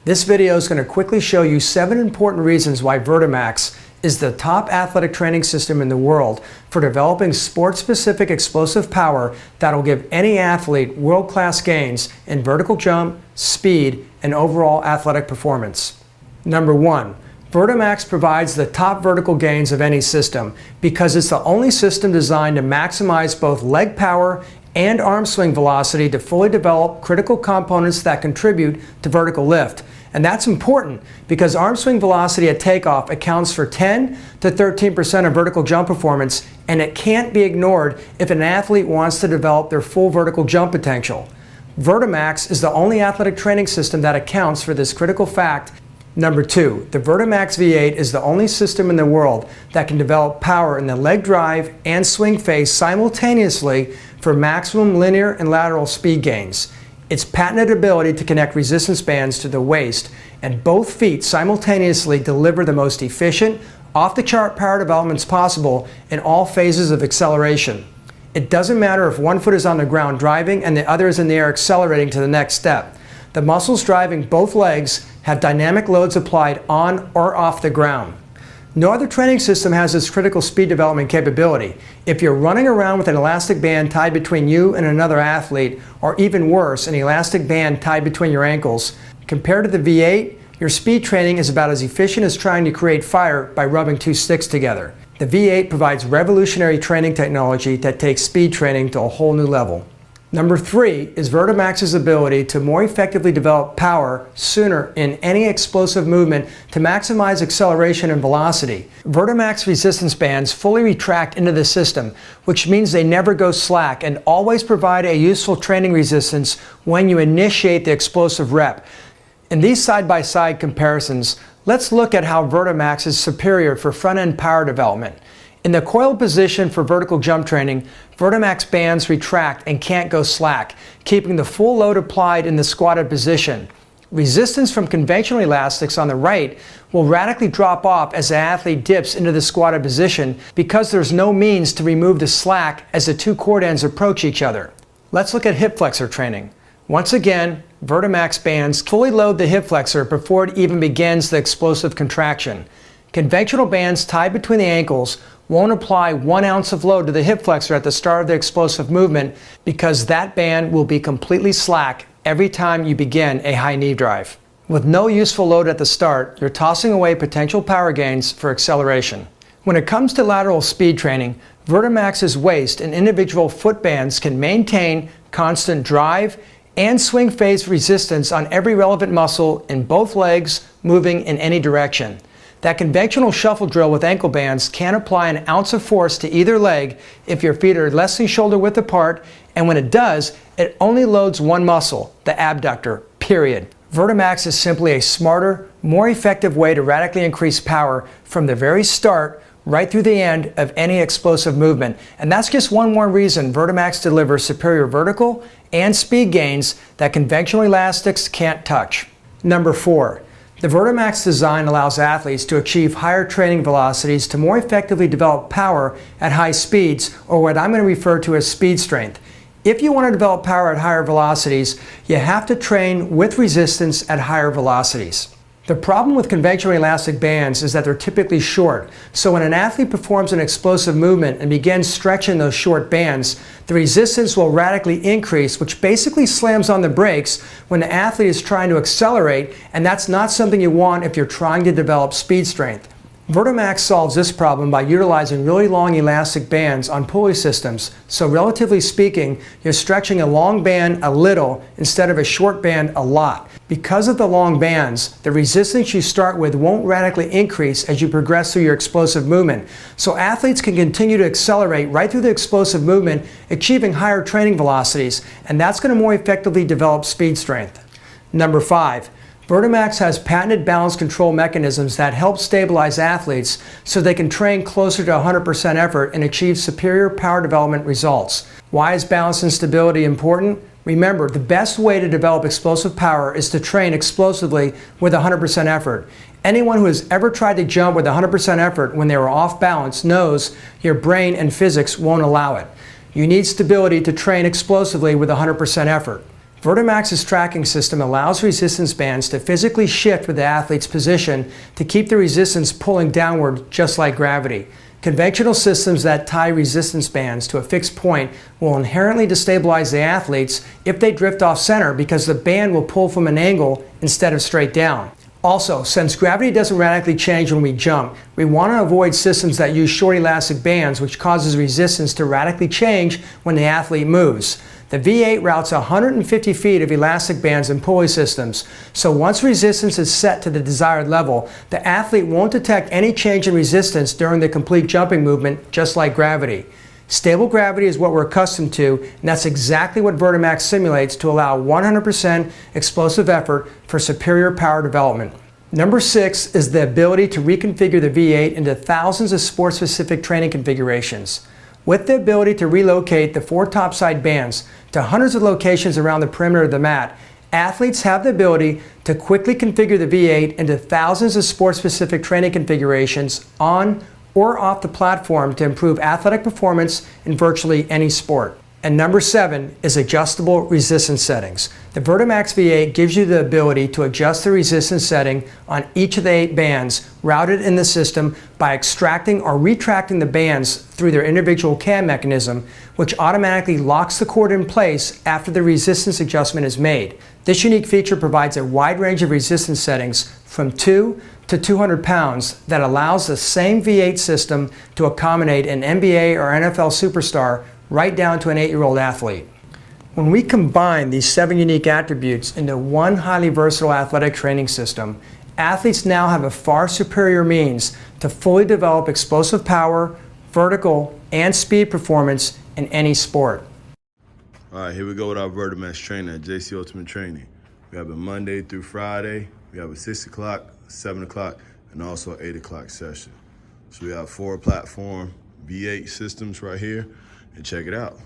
This video is going to quickly show you 7 important reasons why VERTIMAX is the top athletic training system in the world for developing sport-specific explosive power that will give any athlete world-class gains in vertical jump, speed, and overall athletic performance. Number 1. VERTIMAX provides the top vertical gains of any system because it's the only system designed to maximize both leg power and arm swing velocity to fully develop critical components that contribute to vertical lift. And that's important because arm swing velocity at takeoff accounts for 10 to 13% of vertical jump performance, and it can't be ignored if an athlete wants to develop their full vertical jump potential. VERTIMAX is the only athletic training system that accounts for this critical fact. Number 2, the VERTIMAX V8 is the only system in the world that can develop power in the leg drive and swing phase simultaneously for maximum linear and lateral speed gains. Its patented ability to connect resistance bands to the waist and both feet simultaneously deliver the most efficient, off-the-chart power developments possible in all phases of acceleration. It doesn't matter if one foot is on the ground driving and the other is in the air accelerating to the next step. The muscles driving both legs have dynamic loads applied on or off the ground. No other training system has this critical speed development capability. If you're running around with an elastic band tied between you and another athlete, or even worse, an elastic band tied between your ankles, compared to the V8, your speed training is about as efficient as trying to create fire by rubbing 2 sticks together. The V8 provides revolutionary training technology that takes speed training to a whole new level. Number 3 is VERTIMAX's ability to more effectively develop power sooner in any explosive movement to maximize acceleration and velocity. VERTIMAX resistance bands fully retract into the system, which means they never go slack and always provide a useful training resistance when you initiate the explosive rep. In these side-by-side comparisons, let's look at how VERTIMAX is superior for front-end power development. In the coiled position for vertical jump training, VERTIMAX bands retract and can't go slack, keeping the full load applied in the squatted position. Resistance from conventional elastics on the right will radically drop off as the athlete dips into the squatted position because there's no means to remove the slack as the 2 cord ends approach each other. Let's look at hip flexor training. Once again, VERTIMAX bands fully load the hip flexor before it even begins the explosive contraction. Conventional bands tied between the ankles won't apply 1 ounce of load to the hip flexor at the start of the explosive movement because that band will be completely slack every time you begin a high knee drive. With no useful load at the start, you're tossing away potential power gains for acceleration. When it comes to lateral speed training, VERTIMAX's waist and individual foot bands can maintain constant drive and swing phase resistance on every relevant muscle in both legs moving in any direction. That conventional shuffle drill with ankle bands can't apply an ounce of force to either leg if your feet are less than shoulder width apart, and when it does, it only loads one muscle, the abductor, period. VERTIMAX is simply a smarter, more effective way to radically increase power from the very start right through the end of any explosive movement. And that's just one more reason VERTIMAX delivers superior vertical and speed gains that conventional elastics can't touch. Number 4. The VERTIMAX design allows athletes to achieve higher training velocities to more effectively develop power at high speeds, or what I'm going to refer to as speed strength. If you want to develop power at higher velocities, you have to train with resistance at higher velocities. The problem with conventional elastic bands is that they're typically short, so when an athlete performs an explosive movement and begins stretching those short bands, the resistance will radically increase, which basically slams on the brakes when the athlete is trying to accelerate, and that's not something you want if you're trying to develop speed strength. VERTIMAX solves this problem by utilizing really long elastic bands on pulley systems, so relatively speaking, you're stretching a long band a little instead of a short band a lot. Because of the long bands, the resistance you start with won't radically increase as you progress through your explosive movement, so athletes can continue to accelerate right through the explosive movement, achieving higher training velocities, and that's going to more effectively develop speed strength. Number 5. VERTIMAX has patented balance control mechanisms that help stabilize athletes so they can train closer to 100% effort and achieve superior power development results. Why is balance and stability important? Remember, the best way to develop explosive power is to train explosively with 100% effort. Anyone who has ever tried to jump with 100% effort when they were off balance knows your brain and physics won't allow it. You need stability to train explosively with 100% effort. VERTIMAX's tracking system allows resistance bands to physically shift with the athlete's position to keep the resistance pulling downward just like gravity. Conventional systems that tie resistance bands to a fixed point will inherently destabilize the athletes if they drift off center because the band will pull from an angle instead of straight down. Also, since gravity doesn't radically change when we jump, we want to avoid systems that use short elastic bands, which causes resistance to radically change when the athlete moves. The V8 routes 150 feet of elastic bands and pulley systems, so once resistance is set to the desired level, the athlete won't detect any change in resistance during the complete jumping movement, just like gravity. Stable gravity is what we're accustomed to, and that's exactly what VERTIMAX simulates to allow 100% explosive effort for superior power development. Number 6 is the ability to reconfigure the V8 into thousands of sport-specific training configurations. With the ability to relocate the 4 topside bands to hundreds of locations around the perimeter of the mat, athletes have the ability to quickly configure the V8 into thousands of sport-specific training configurations on or off the platform to improve athletic performance in virtually any sport. And number 7 is adjustable resistance settings. The VERTIMAX V8 gives you the ability to adjust the resistance setting on each of the 8 bands routed in the system by extracting or retracting the bands through their individual cam mechanism, which automatically locks the cord in place after the resistance adjustment is made. This unique feature provides a wide range of resistance settings from 2 to 200 pounds that allows the same V8 system to accommodate an NBA or NFL superstar right down to an 8-year-old athlete. When we combine these 7 unique attributes into one highly versatile athletic training system, athletes now have a far superior means to fully develop explosive power, vertical, and speed performance in any sport. All right, here we go with our VERTIMAX training at JC Ultimate Training. We have a Monday through Friday. We have a 6 o'clock, 7 o'clock, and also an 8 o'clock session. So we have 4 platform V8 systems right here, and check it out.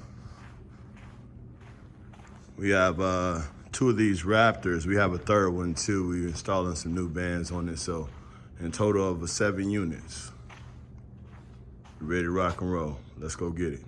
We have 2 of these Raptors. We have a third one too. We're installing some new bands on it, so in total of 7 units. We're ready to rock and roll. Let's go get it.